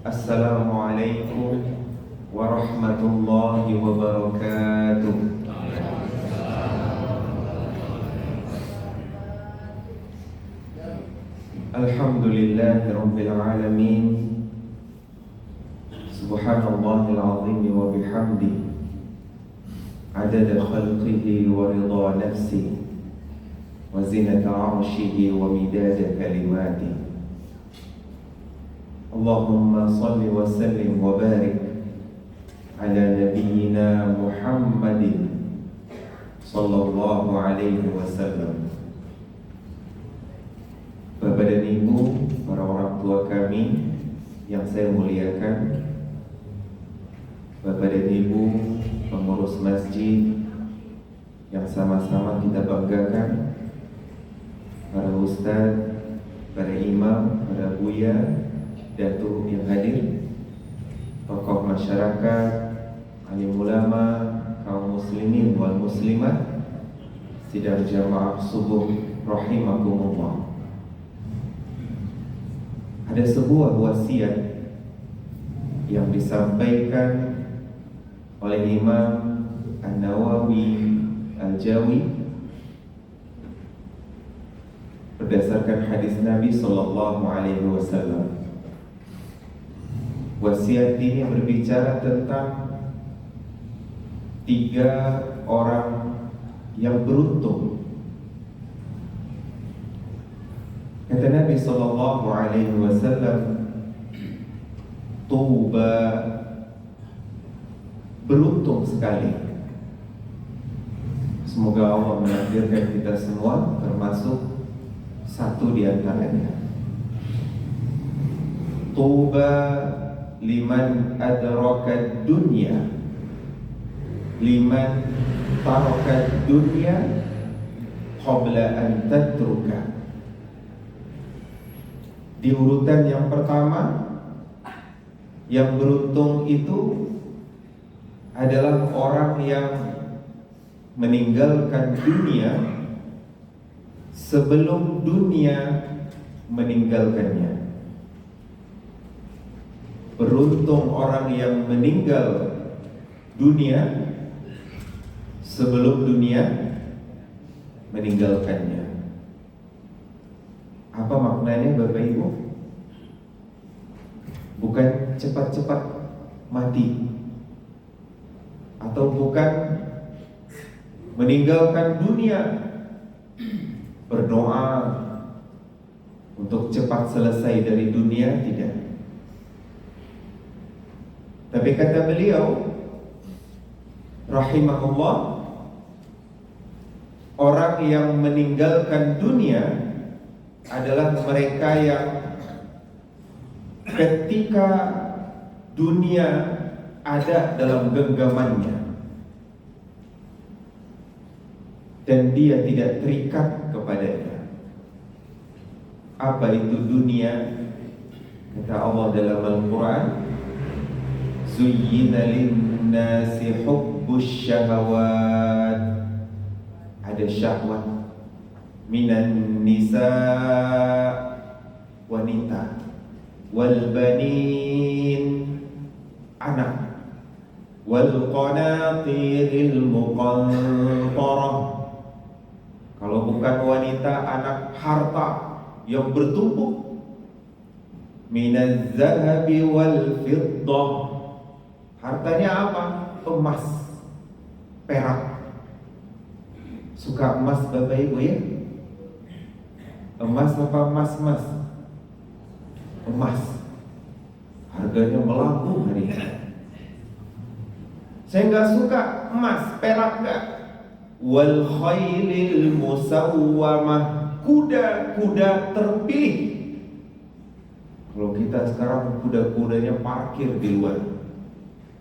Assalamualaikum warahmatullahi wabarakatuh. Alhamdulillahi rabbil alamin. Subhanallahil azim wa bihamdihi adada khalqihi wa ridha nafsihi wa zinata arshihi wa midada kalimatihi. Allahumma salli wa sallim wa barik ala nabiyyina Muhammadin sallallahu alaihi wasallam. Bapak dan Ibu, para orang tua kami yang saya muliakan, Bapak dan Ibu pengurus masjid yang sama-sama kita banggakan, para ustaz, para imam, para buya, datuk yang hadir, tokoh masyarakat, alim ulama, kaum muslimin wal muslimat, sidang jamaah subuh rahimakumullah. Ada sebuah wasiat yang disampaikan oleh Imam An-Nawawi Al-Jawi berdasarkan hadis Nabi sallallahu alaihi wasallam. Wasiat ini berbicara tentang 3 orang yang beruntung. Kata Nabi sallallahu alaihi wasallam, tuba, beruntung sekali. Semoga Allah menakdirkan kita semua termasuk satu di antaranya. Tuba liman adrakat dunya, liman tarakat dunya qabla an tatruka. Di urutan yang pertama, yang beruntung itu adalah orang yang meninggalkan dunia sebelum dunia meninggalkannya. Beruntung orang yang meninggal dunia sebelum dunia meninggalkannya. Apa maknanya Bapak Ibu? Bukan cepat-cepat mati, atau bukan meninggalkan dunia, berdoa untuk cepat selesai dari dunia, tidak. Tapi kata beliau rahimahullah, orang yang meninggalkan dunia adalah mereka yang ketika dunia ada dalam genggamannya dan dia tidak terikat kepadanya. Apa itu dunia? Kata Allah dalam Al-Quran, zuyyina linnasi hubbus syahawat. Ada syahwat minan nisa, wanita, wal banin, anak, wal qanatiril muqantarah. Kalau bukan wanita, anak, harta yang bertumpuk, minaz zahabi wal fiddah. Hartanya apa? Emas, perak. Suka emas Bapak Ibu ya? Emas apa emas-emas? Emas. Harganya melambung hari ini. Saya nggak suka emas, perak nggak. Wal khailil musawwamah, kuda-kuda terpilih. Kalau kita sekarang kuda-kudanya parkir di luar,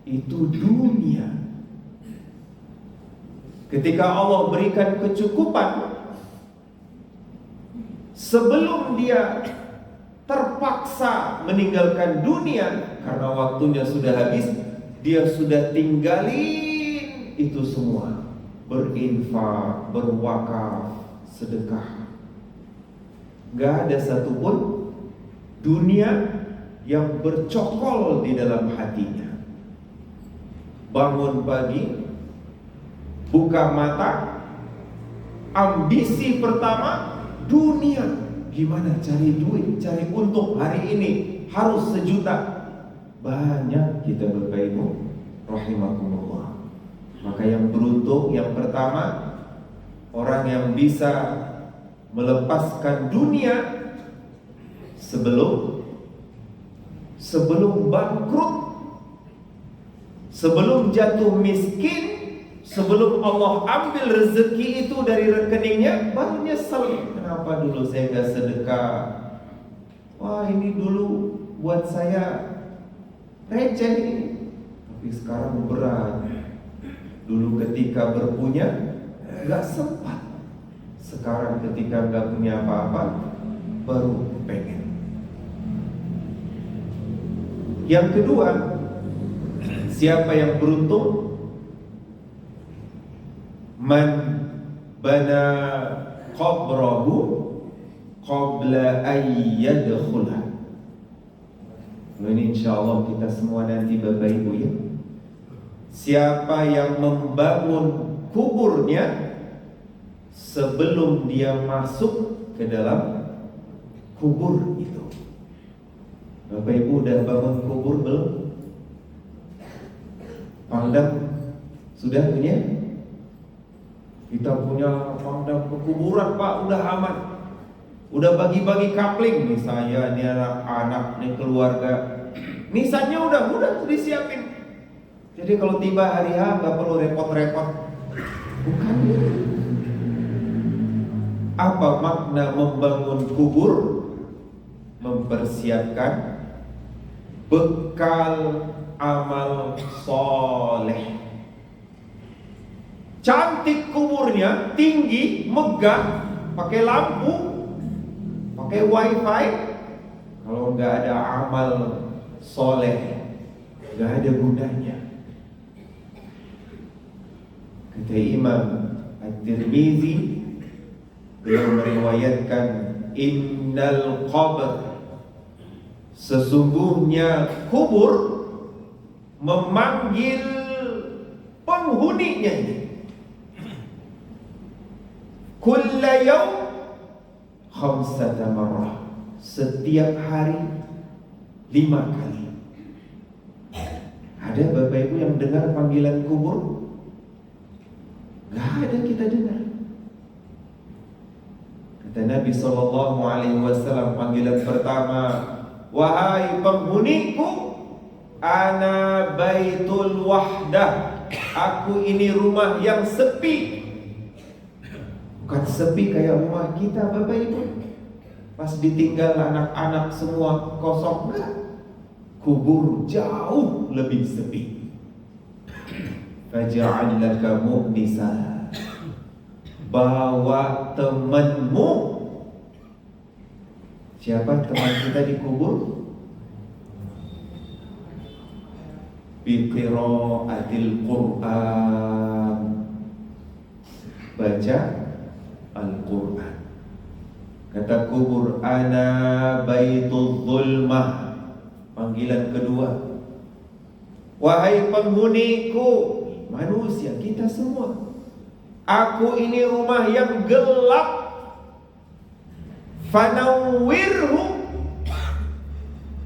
itu dunia. Ketika Allah berikan kecukupan, sebelum dia terpaksa meninggalkan dunia karena waktunya sudah habis, dia sudah tinggalin itu semua, berinfak, berwakaf, sedekah. Gak ada satupun dunia yang bercokol di dalam hatinya. Bangun pagi, buka mata, ambisi pertama dunia. Gimana cari duit, cari untung hari ini harus 1 juta. Banyak kita Bapak Ibu rahimakumullah. Maka yang beruntung yang pertama, orang yang bisa melepaskan dunia sebelum bangkrut, sebelum jatuh miskin, sebelum Allah ambil rezeki itu dari rekeningnya, baru nyesel. Kenapa dulu saya gak sedekah? Wah, ini dulu buat saya receh ini, tapi sekarang berat. Dulu ketika berpunya gak sempat, sekarang ketika gak punya apa-apa baru pengen. Yang kedua, siapa yang beruntung? Man bana qabrahu qabla an yadkhula. Ini insyaallah kita semua nanti Bapak Ibu ya. Siapa yang membangun kuburnya sebelum dia masuk ke dalam kubur itu. Bapak Ibu udah bangun kubur belum? Pangdam sudah punya? Kita punya pangdam pekuburan Pak, udah aman. Udah bagi-bagi kapling nih, saya, nih anak-anak, nih keluarga. Nisannya udah disiapin. Jadi kalau tiba hari H nggak perlu repot-repot. Bukan. Apa makna membangun kubur? Mempersiapkan bekal amal soleh. Cantik kuburnya, tinggi, megah, pakai lampu, pakai wifi. Kalau nggak ada amal soleh, nggak ada gunanya. Kata Imam At-Tirmizi, beliau meriwayatkan, innal qabr, sesungguhnya kubur memanggil penghuninya ini. Kulla yaum khamsata marrah, setiap hari 5 kali. Ada Bapak Ibu yang dengar panggilan kubur? Gak ada kita dengar. Kata Nabi SAW, panggilan pertama, wahai penghuniku, ana baitul wahdah, aku ini rumah yang sepi. Bukan sepi kayak rumah kita Bapak Ibu, pas ditinggal anak-anak semua kosong. Enggak. Kubur jauh lebih sepi. Faj'al laka mu'nisa, bawa temanmu. Siapa teman kita di kubur? Biqira'atil Qur'an, baca Al-Quran. Kata kubur, ana baitul zulmah, panggilan kedua. Wahai penghuniku, manusia kita semua, aku ini rumah yang gelap. Fanawwirhu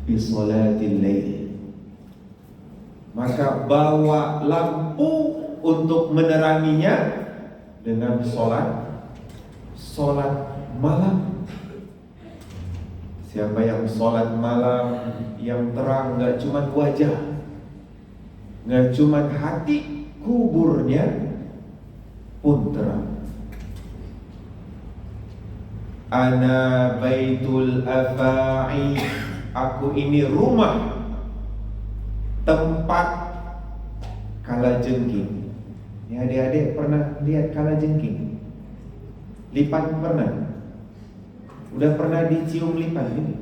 bisolatil lail, maka bawa lampu untuk meneranginya dengan solat malam. Siapa yang solat malam, yang terang, gak cuma wajah, gak cuma hati, kuburnya pun terang. Ana baitul afa'i, aku ini rumah tempat kalajengking. Ya, adik-adik pernah lihat kalajengking? Lipan pernah? Udah pernah dicium lipan ini?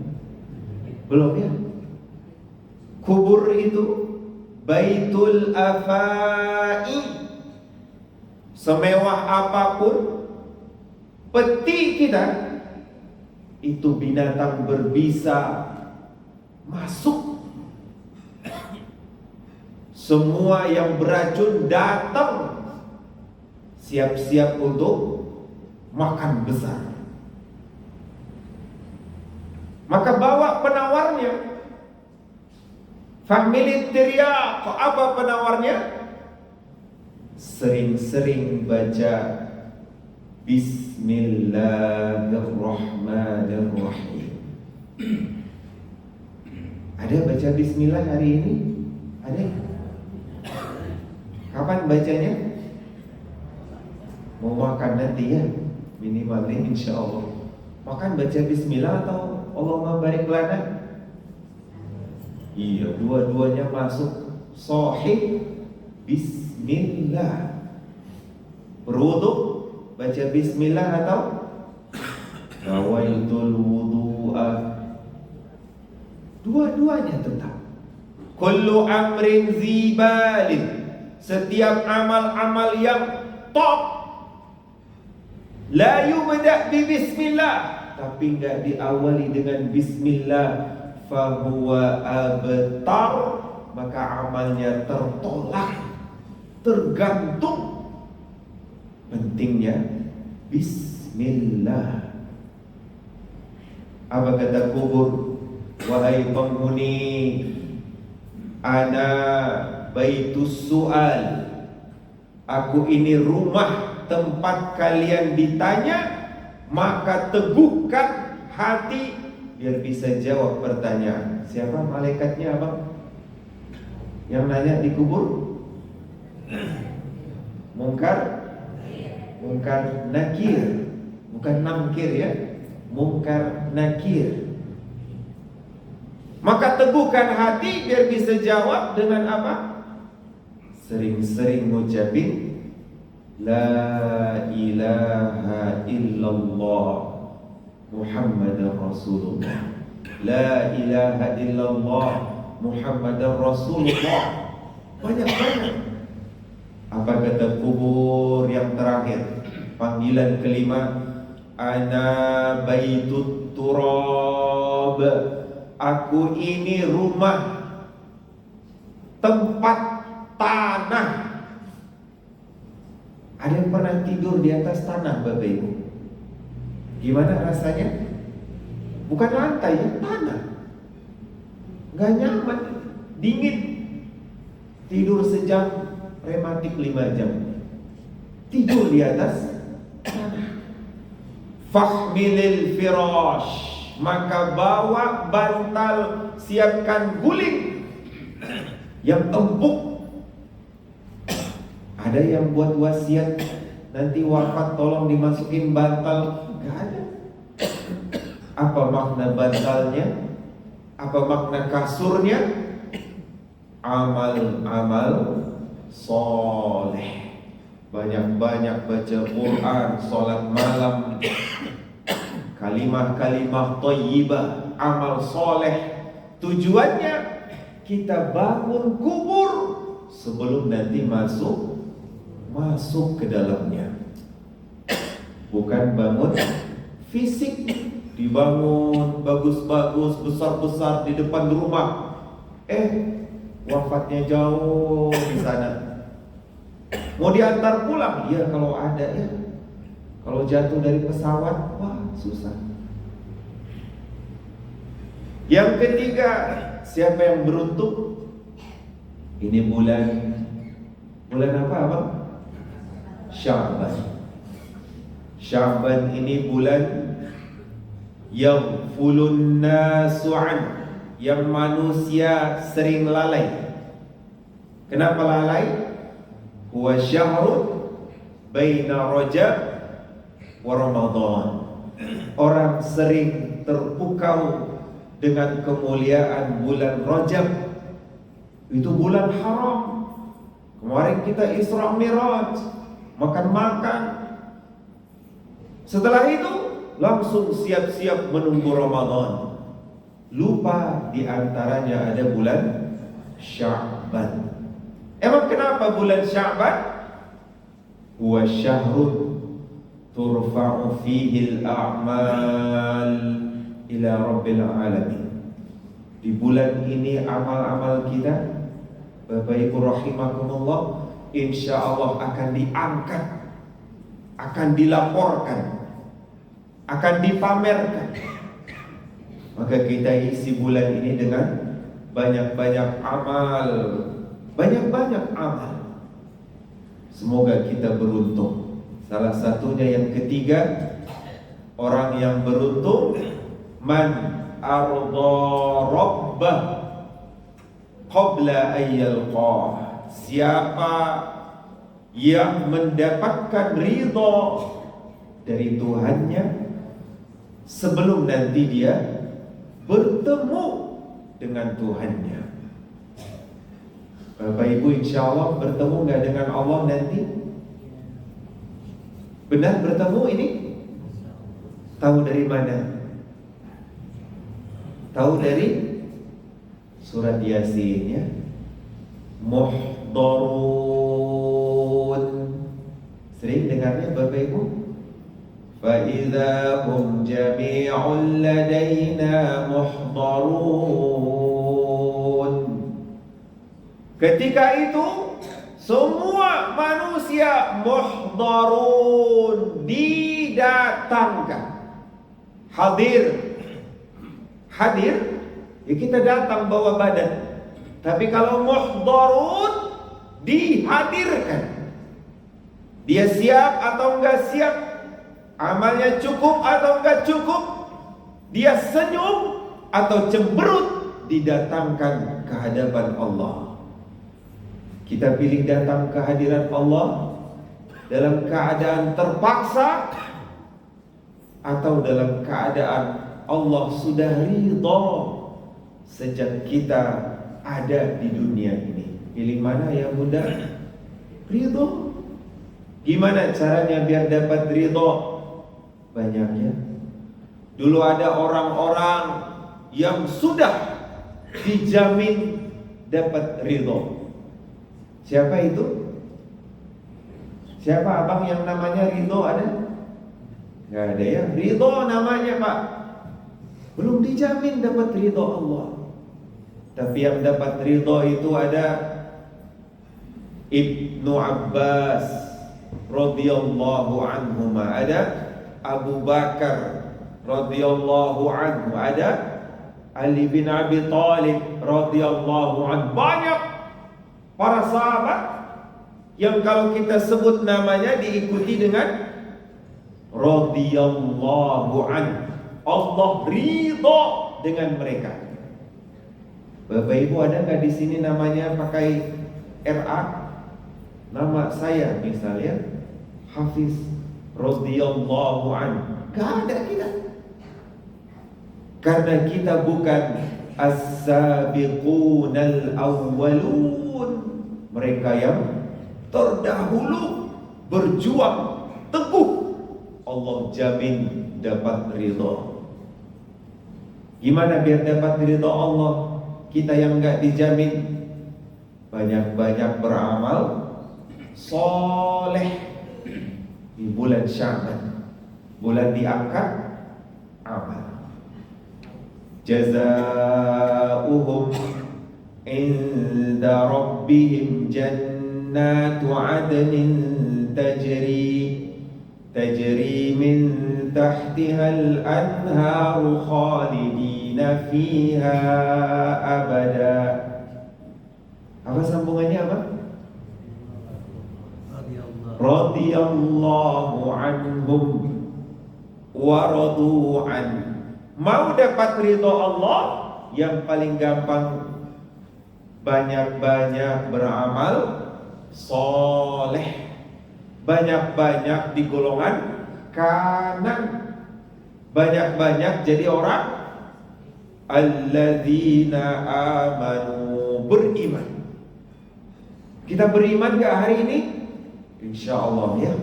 Belum ya? Kubur itu baitul afa'i, semewah apapun peti kita, itu binatang berbisa masuk. Semua yang beracun datang, siap-siap untuk makan besar. Maka bawa penawarnya. Familit teriak, apa penawarnya? Sering-sering baca Bismillahirrahmanirrahim. Ada baca Bismillah hari ini? Ada? Kapan bacanya? Mau makan nanti ya, minimal nih insya Allah. Makan baca Bismillah atau Allahumma barik lana? Iya, dua-duanya masuk. Sahih Bismillah. Berwudu baca Bismillah atau nawaitul wudu'a. Dua-duanya tetap. Kullu amrin zibalin. Setiap amal-amal yang top la yubda' bi bismillah, tapi enggak diawali dengan bismillah, fahuwa abtar, maka amalnya tertolak, tergantung. Pentingnya bismillah. Apa kata kubur? Wahai penghuni, ana baitus su'al, aku ini rumah tempat kalian ditanya, maka teguhkan hati biar bisa jawab pertanyaan. Siapa malaikatnya abang? Yang nanya di kubur? Munkar nakir, bukan namkir ya. Munkar nakir. Maka teguhkan hati biar bisa jawab dengan apa? Sering-sering ngucapin La ilaha illallah Muhammadar Rasulullah. La ilaha illallah Muhammadar Rasulullah. Banyak-banyak. Apa kata kubur yang terakhir? Panggilan kelima, ana baitut turab. Aku ini rumah, tempat tanah. Ada yang pernah tidur di atas tanah, Bapak Ibu? Gimana rasanya? Bukan lantai ya, tanah. Gak nyaman, dingin. Tidur sejam, rematik 5 jam. Tidur di atas tanah. Fahmilil firash, maka bawa bantal, siapkan guling yang empuk. Ada yang buat wasiat nanti wafat tolong dimasukin bantal, gak ada. Apa makna bantalnya? Apa makna kasurnya? Amal-amal soleh. Banyak-banyak baca Quran, sholat malam, kalimah-kalimah thayyibah, amal soleh. Tujuannya kita bangun kubur sebelum nanti masuk ke dalamnya. Bukan bangun fisik, dibangun bagus-bagus, besar-besar di depan rumah. Wafatnya jauh di sana. Mau diantar pulang? Iya kalau ada ya. Kalau jatuh dari pesawat, wah susah. Yang ketiga, siapa yang beruntung? Ini bulan apa Abang? Sya'ban. Sya'ban ini bulan yaghfulun nasu an, yang manusia sering lalai. Kenapa lalai? Huwa syahrun baina Rajab wa Ramadan. Orang sering terpukau dengan kemuliaan bulan Rajab. Itu bulan haram. Kemarin kita Isra Mi'raj, makan-makan. Setelah itu langsung siap-siap menunggu Ramadan. Lupa diantaranya ada bulan Sya'ban. Emang kenapa bulan Sya'ban? Huwa syahrun turfa'u fihi al-a'mal ila rabbil alamin. Di bulan ini amal-amal kita, Bapak Ibu rahimakumullah, insya Allah akan diangkat, akan dilaporkan, akan dipamerkan. Maka kita isi bulan ini dengan banyak-banyak amal, banyak-banyak amal. Semoga kita beruntung. Salah satunya yang ketiga, orang yang beruntung, man arda rabbah qabla ayyalqah. Siapa yang mendapatkan ridha dari Tuhannya sebelum nanti dia bertemu dengan Tuhannya. Bapak Ibu, insya Allah bertemu nggak dengan Allah nanti? Benar bertemu ini? Tahu dari mana? Tahu dari surat Yasin ya. Muhdarun. Sering dengarnya Bapak Ibu? فَإِذَا هُمْ جَمِيعٌ لَدَيْنَا مُحْضَرُونَ. Ketika itu semua manusia muhdarun, didatangkan. Hadir. Hadir, ya kita datang bawa badan. Tapi kalau muhdarun, dihadirkan. Dia siap atau enggak siap, amalnya cukup atau enggak cukup, dia senyum atau cemberut, didatangkan ke hadapan Allah. Kita pilih datang ke hadirat Allah dalam keadaan terpaksa atau dalam keadaan Allah sudah ridha sejak kita ada di dunia ini. Pilih mana yang mudah? Ridha. Gimana caranya biar dapat ridha? Banyaknya. Dulu ada orang-orang yang sudah dijamin dapat ridha. Siapa itu? Siapa abang yang namanya ridha ada? Gak ada ya. Ridha namanya Pak. Belum dijamin dapat ridha Allah. Tapi yang dapat ridha itu ada Ibnu Abbas radhiyallahu anhu, ada Abu Bakar radhiyallahu anhu, ada Ali bin Abi Thalib radhiyallahu anhu. Banyak para sahabat yang kalau kita sebut namanya diikuti dengan radhiyallahu anhu. Allah ridha dengan mereka. Bapak Ibu, ada nggak di sini namanya pakai RA? Nama saya misalnya Hafiz radhiyallahu anhu. Gak ada kita. Karena kita bukan as-sabiqunal awwalun, mereka yang terdahulu berjuang teguh. Allah jamin dapat ridha. Gimana biar dapat ridha Allah? Kita yang enggak dijamin, banyak-banyak beramal soleh di bulan Sya'ban, bulan diangkat amal. Jazaa'uhum inda rabbihim jannatu adnin tajri min tahtihal anharu khalidina fiha abada. Apa sambungannya apa? Radhiyallahu anhum wa radu an. Mau dapat ridha Allah, yang paling gampang banyak-banyak beramal soleh, banyak-banyak di golongan kanan, banyak-banyak jadi orang alladzina amanu, beriman. Kita beriman gak hari ini? Insya Allah ya.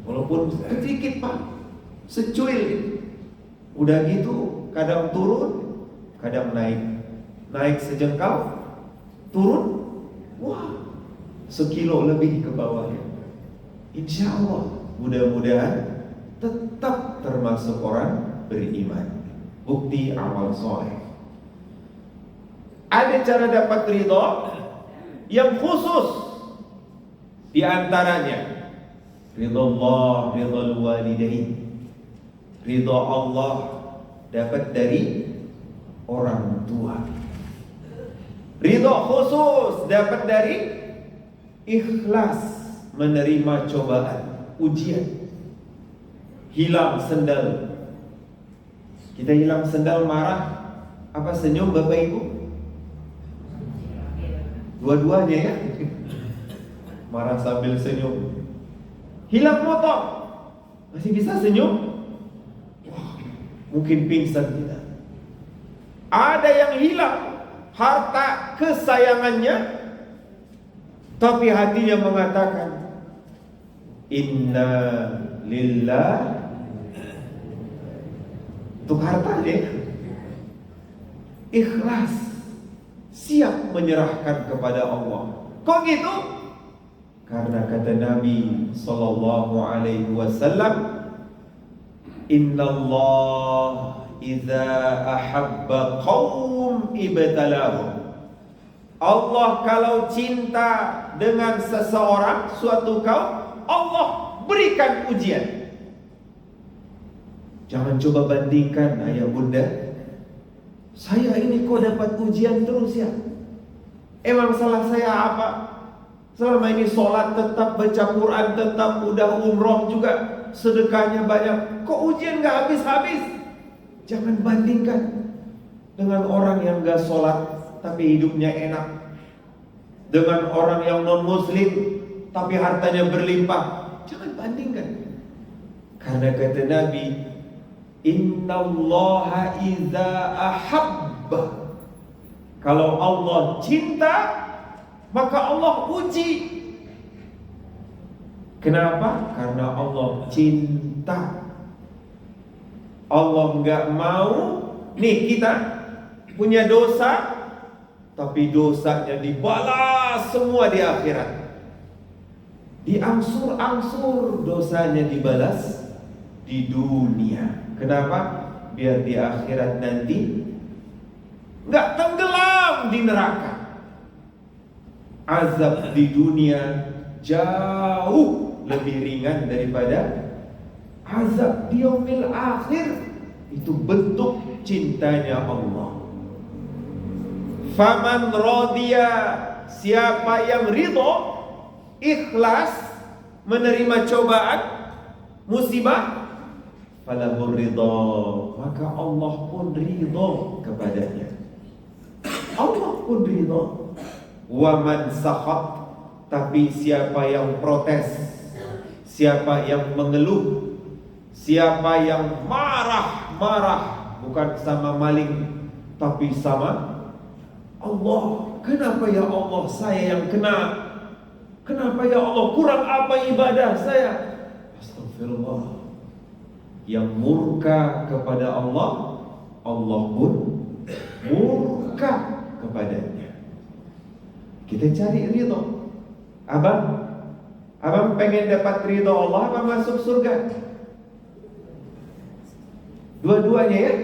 Walaupun sedikit Pak, secuil. Udah gitu kadang turun, kadang naik. Naik sejengkal, turun, wah, sekilo lebih ke bawahnya. Insya Allah mudah-mudahan tetap termasuk orang beriman. Bukti amal soleh. Ada cara dapat ridha yang khusus. Di antaranya ridha Allah, ridha walidain. Ridha Allah dapat dari orang tua. Ridha khusus dapat dari ikhlas menerima cobaan, ujian. Hilang sendal. Kita hilang sendal marah apa senyum Bapak Ibu? Dua-duanya ya. Marah sambil senyum. Hilang motor, masih bisa senyum? Wah, mungkin pingsan kita. Ada yang hilang harta kesayangannya, tapi hatinya mengatakan inna lillah. Untuk hartanya ikhlas, siap menyerahkan kepada Allah. Kok gitu? Karena kata Nabi sallallahu alaihi wasallam, "Innallah idza ahabba qaum ibtalahum." Allah kalau cinta dengan seseorang, suatu kaum, Allah berikan ujian. Jangan coba bandingkan ayah bunda. Saya ini kok dapat ujian terus ya? Emang salah saya apa? Selama ini sholat tetap, baca Quran tetap, udah umroh juga, sedekahnya banyak. Kok ujian gak habis-habis? Jangan bandingkan dengan orang yang gak sholat tapi hidupnya enak, dengan orang yang non muslim tapi hartanya berlimpah. Jangan bandingkan. Karena kata Nabi, innallaha idza ahabba, kalau Allah cinta maka Allah uji. Kenapa? Karena Allah cinta. Allah nggak mau nih kita punya dosa, tapi dosanya dibalas semua di akhirat. Diangsur-angsur dosanya dibalas di dunia. Kenapa? Biar di akhirat nanti nggak tenggelam di neraka. Azab di dunia jauh lebih ringan daripada azab di yaumil akhir. Itu bentuk cintanya Allah. Faman radiya, siapa yang ridho, ikhlas menerima cobaan, musibah, falahur ridho, maka Allah pun ridho kepadanya. Allah pun ridho. Wa man sakhat, tapi siapa yang protes, siapa yang mengeluh, siapa yang marah-marah, bukan sama maling tapi sama Allah. Kenapa ya Allah saya yang kena? Kenapa ya Allah kurang apa ibadah saya? Astagfirullah. Yang murka kepada Allah, Allah pun murka kepadanya. Kita cari ridho. Abang pengen dapat ridho Allah apa masuk surga? Dua-duanya ya.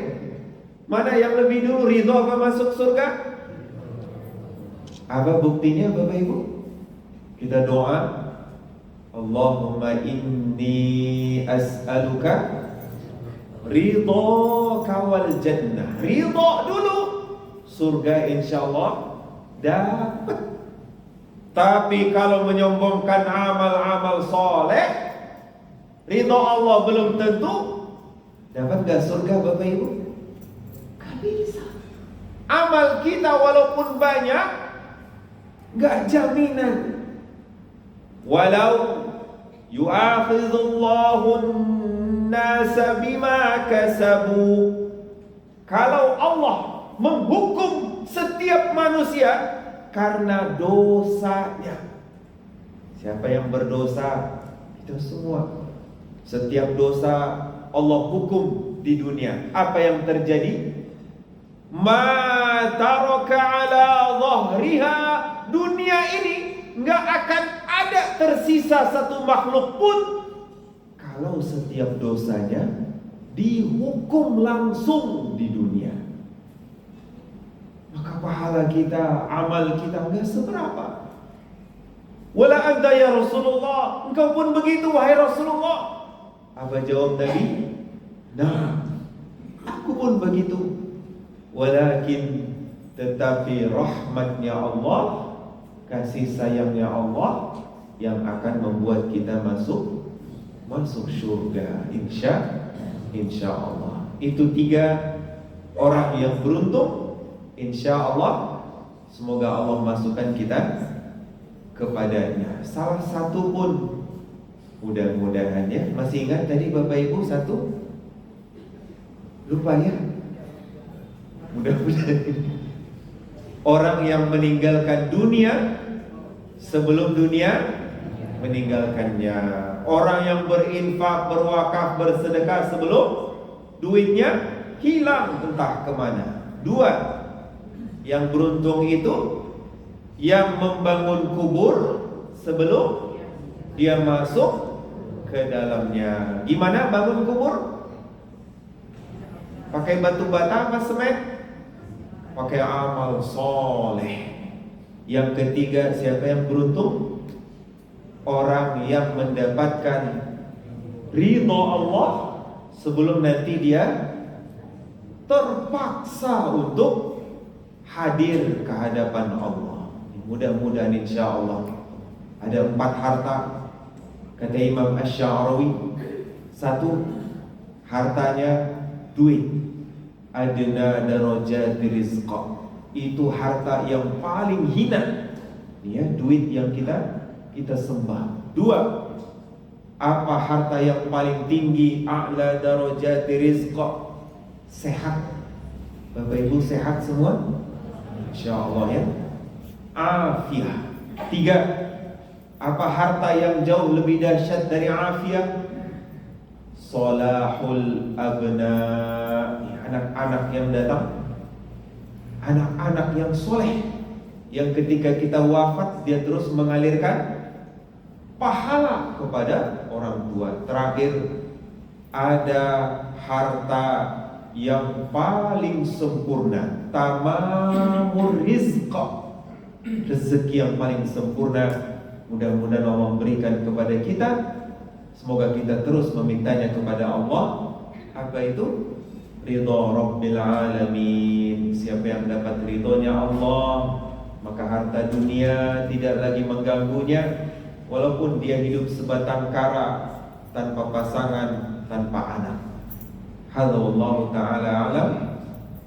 Mana yang lebih dulu, ridho apa masuk surga? Apa buktinya Bapak Ibu? Kita doa, Allahumma inni as'aluka ridhoka wal jannah. Ridho dulu, surga insyaallah dapat. Tapi kalau menyombongkan amal-amal soleh, ridho Allah belum tentu dapat gak surga Bapak Ibu? Gak bisa. Amal kita walaupun banyak, gak jaminan. Walau yu'akhidhullahu an-nasa bima kasabu, kalau Allah menghukum setiap manusia karena dosanya. Siapa yang berdosa? Itu semua. Setiap dosa Allah hukum di dunia. Apa yang terjadi? Ma taraka ala dhahriha, dunia ini nggak akan ada tersisa satu makhluk pun kalau setiap dosanya dihukum langsung di dunia. Maka pahala kita, amal kita enggak seberapa. Wala anta ya Rasulullah, engkau pun begitu wahai Rasulullah. Apa jawab Nabi? Nah, aku pun begitu. Walakin, tetapi rahmatnya Allah, kasih sayangnya Allah yang akan membuat kita masuk surga, insya Allah. Itu 3 orang yang beruntung, insya Allah. Semoga Allah masukkan kita kepadanya. Salah satu pun, mudah-mudahan ya. Masih ingat tadi Bapak Ibu satu? Lupa ya? Mudah-mudahan orang yang meninggalkan dunia sebelum dunia meninggalkannya. Orang yang berinfak, berwakaf, bersedekah sebelum duitnya hilang entah kemana. 2, yang beruntung itu yang membangun kubur sebelum dia masuk ke dalamnya. Gimana bangun kubur? Pakai batu bata apa semen? Pakai amal soleh. Yang ketiga, siapa yang beruntung? Orang yang mendapatkan ridho Allah sebelum nanti dia terpaksa untuk hadir ke hadapan Allah. Mudah-mudahan insya Allah. Ada 4 harta kata Imam Asy-Sya'rawi. 1, hartanya duit. Adna darajati rizqa. Itu harta yang paling hina. Ya, duit yang kita sembah. 2, apa harta yang paling tinggi? A'la darajati rizqa. Sehat. Bapak Ibu sehat semua? Insyaallah ya. Afiah. 3, apa harta yang jauh lebih dahsyat dari afiah? Salahul abna. Anak-anak yang datang, anak-anak yang soleh, yang ketika kita wafat dia terus mengalirkan pahala kepada orang tua. Terakhir, ada harta yang paling sempurna, tamamur rizqa, rezeki yang paling sempurna. Mudah-mudahan Allah berikan kepada kita. Semoga kita terus memintanya kepada Allah. Apa itu? Ridha Rabbil Alamin. Siapa yang dapat ridhonya Allah, maka harta dunia tidak lagi mengganggunya. Walaupun dia hidup sebatang kara, tanpa pasangan, tanpa anak. Hadza wallahu ta'ala alam.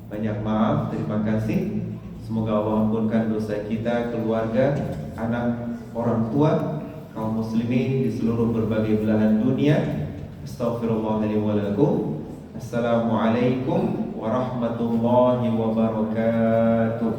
Banyak maaf, terima kasih. Semoga Allah ampunkan dosa kita, keluarga, anak, orang tua, kaum muslimin di seluruh berbagai belahan dunia. Astaghfirullahaladzim wa lakum. Assalamualaikum warahmatullahi wabarakatuh.